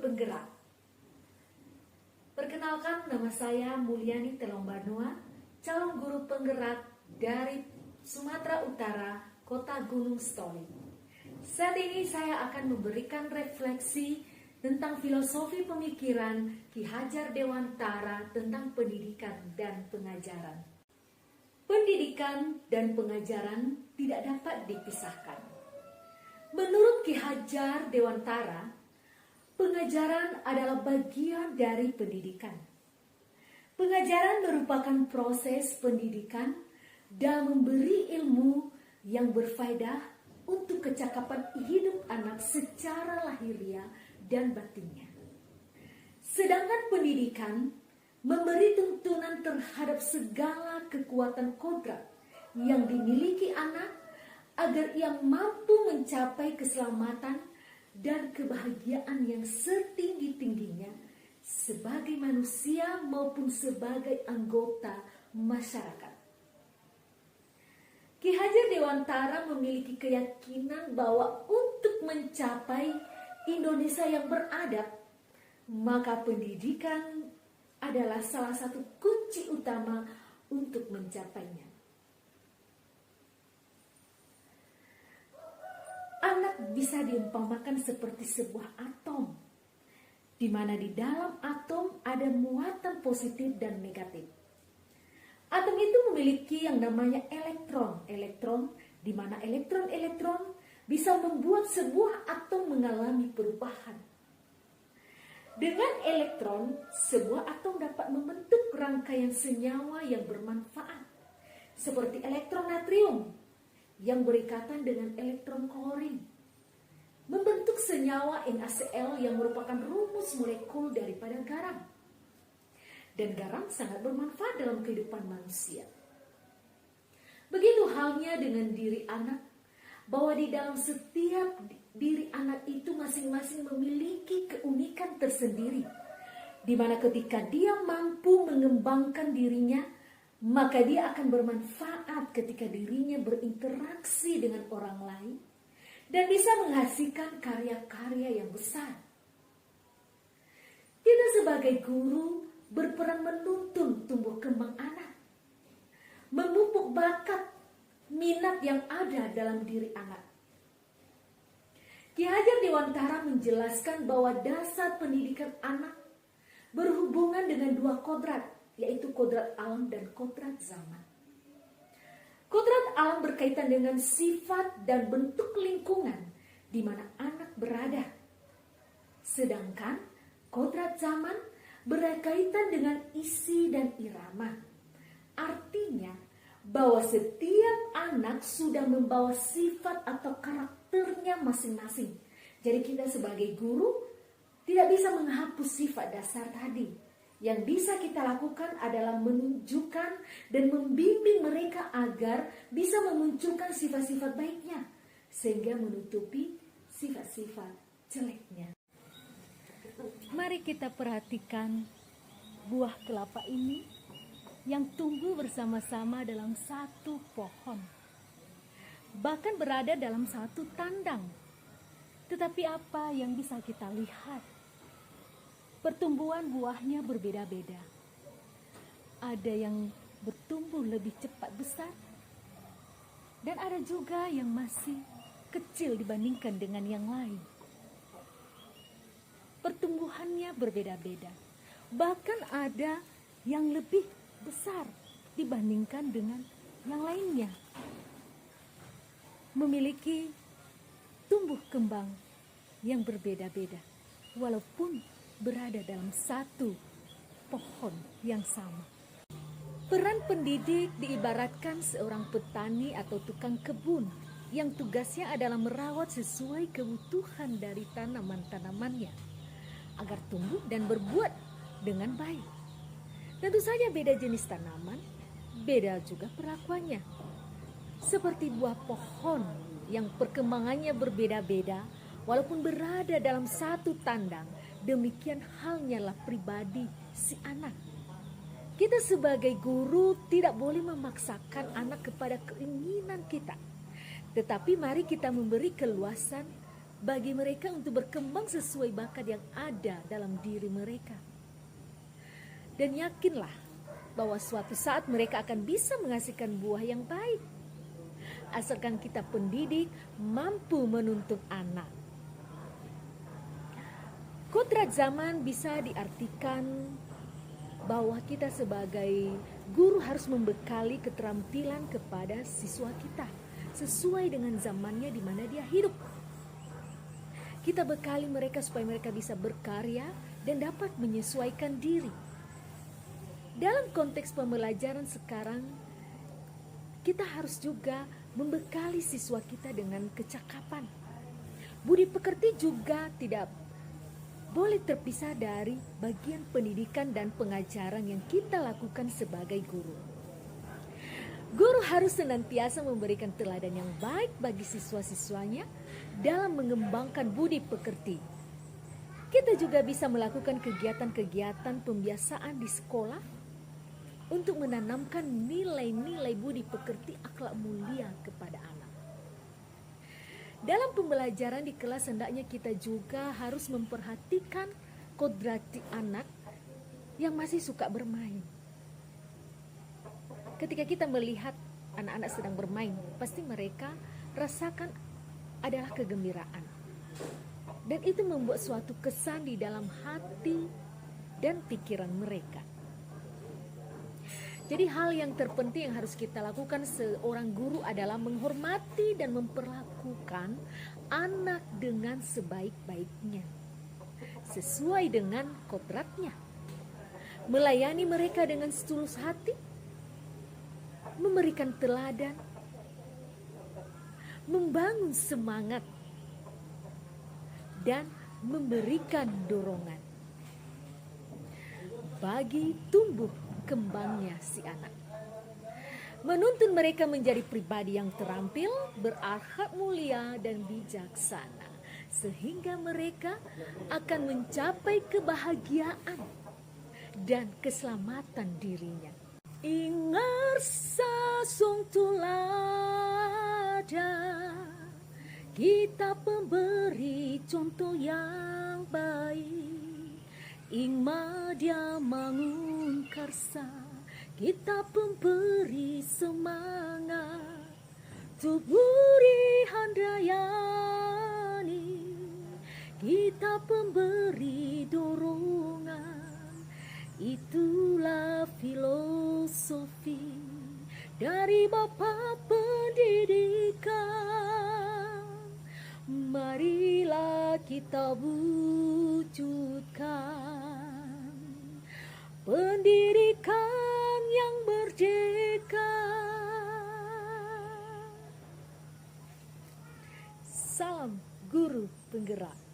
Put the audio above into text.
Penggerak. Perkenalkan, nama saya Mulyani Telombanua, calon guru penggerak dari Sumatera Utara, Kota Gunung Sitoli. Saat ini saya akan memberikan refleksi tentang filosofi pemikiran Ki Hajar Dewantara tentang pendidikan dan pengajaran. Pendidikan dan pengajaran tidak dapat dipisahkan. Menurut Ki Hajar Dewantara, pengajaran adalah bagian dari pendidikan. Pengajaran merupakan proses pendidikan dan memberi ilmu yang berfaedah untuk kecakapan hidup anak secara lahiriah dan batinnya. Sedangkan pendidikan memberi tuntunan terhadap segala kekuatan kodrat yang dimiliki anak agar ia mampu mencapai keselamatan dan kebahagiaan yang setinggi-tingginya sebagai manusia maupun sebagai anggota masyarakat. Ki Hajar Dewantara memiliki keyakinan bahwa untuk mencapai Indonesia yang beradab, maka pendidikan adalah salah satu kunci utama untuk mencapainya. Anak bisa diumpamakan seperti sebuah atom, di mana di dalam atom ada muatan positif dan negatif. Atom itu memiliki yang namanya elektron, di mana elektron bisa membuat sebuah atom mengalami perubahan. Dengan elektron, sebuah atom dapat membentuk rangkaian senyawa yang bermanfaat, seperti elektron natrium yang berikatan dengan elektron klorin, membentuk senyawa NaCl yang merupakan rumus molekul daripada garam. Dan garam sangat bermanfaat dalam kehidupan manusia. Begitu halnya dengan diri anak, bahwa di dalam setiap diri anak itu masing-masing memiliki keunikan tersendiri, di mana ketika dia mampu mengembangkan dirinya, maka dia akan bermanfaat ketika dirinya berinteraksi dengan orang lain dan bisa menghasilkan karya-karya yang besar. Kita sebagai guru berperan menuntun tumbuh kembang anak, memupuk bakat, minat yang ada dalam diri anak. Ki Hajar Dewantara menjelaskan bahwa dasar pendidikan anak berhubungan dengan dua kodrat, yaitu kodrat alam dan kodrat zaman. Kodrat alam berkaitan dengan sifat dan bentuk lingkungan di mana anak berada. Sedangkan kodrat zaman berkaitan dengan isi dan irama. Artinya bahwa setiap anak sudah membawa sifat atau karakternya masing-masing. Jadi kita sebagai guru tidak bisa menghapus sifat dasar tadi. Yang bisa kita lakukan adalah menunjukkan dan membimbing mereka agar bisa memunculkan sifat-sifat baiknya, sehingga menutupi sifat-sifat jeleknya. Mari kita perhatikan buah kelapa ini yang tumbuh bersama-sama dalam satu pohon, bahkan berada dalam satu tandang. Tetapi apa yang bisa kita lihat? Pertumbuhan buahnya berbeda-beda. Ada yang bertumbuh lebih cepat besar, dan ada juga yang masih kecil dibandingkan dengan yang lain. Pertumbuhannya berbeda-beda. Bahkan ada yang lebih besar dibandingkan dengan yang lainnya. Memiliki tumbuh kembang yang berbeda-beda, walaupun berada dalam satu pohon yang sama. Peran pendidik diibaratkan seorang petani atau tukang kebun yang tugasnya adalah merawat sesuai kebutuhan dari tanaman-tanamannya agar tumbuh dan berbuah dengan baik. Tentu saja beda jenis tanaman, beda juga perlakuannya. Seperti buah pohon yang perkembangannya berbeda-beda walaupun berada dalam satu tandang, demikian halnya lah pribadi si anak. Kita sebagai guru tidak boleh memaksakan anak kepada keinginan kita. Tetapi mari kita memberi keluasan bagi mereka untuk berkembang sesuai bakat yang ada dalam diri mereka. Dan yakinlah bahwa suatu saat mereka akan bisa menghasilkan buah yang baik, asalkan kita pendidik mampu menuntun anak. Kodrat zaman bisa diartikan bahwa kita sebagai guru harus membekali keterampilan kepada siswa kita sesuai dengan zamannya di mana dia hidup. Kita bekali mereka supaya mereka bisa berkarya dan dapat menyesuaikan diri. Dalam konteks pembelajaran sekarang, kita harus juga membekali siswa kita dengan kecakapan. Budi pekerti juga tidak boleh terpisah dari bagian pendidikan dan pengajaran yang kita lakukan sebagai guru. Guru harus senantiasa memberikan teladan yang baik bagi siswa-siswanya dalam mengembangkan budi pekerti. Kita juga bisa melakukan kegiatan-kegiatan pembiasaan di sekolah untuk menanamkan nilai-nilai budi pekerti akhlak mulia kepada anak. Dalam pembelajaran di kelas hendaknya kita juga harus memperhatikan kodrati anak yang masih suka bermain. Ketika kita melihat anak-anak sedang bermain, pasti mereka rasakan adalah kegembiraan. Dan itu membuat suatu kesan di dalam hati dan pikiran mereka. Jadi hal yang terpenting yang harus kita lakukan seorang guru adalah menghormati dan memperlakukan anak dengan sebaik-baiknya, sesuai dengan kodratnya. Melayani mereka dengan setulus hati, memberikan teladan, membangun semangat, dan memberikan dorongan bagi tumbuh kembangnya si anak. Menuntun mereka menjadi pribadi yang terampil, berakhlak mulia dan bijaksana, sehingga mereka akan mencapai kebahagiaan dan keselamatan dirinya. Ingarsa sung tuladan, kita pemberi contoh yang baik. Ingma dia mangun karsa, kita pemberi semangat. Tuburi handayani, kita pemberi dorongan. Itulah filosofi dari Bapa Pendidikan. Marilah kita wujudkan pendidikan yang merdeka. Salam guru penggerak.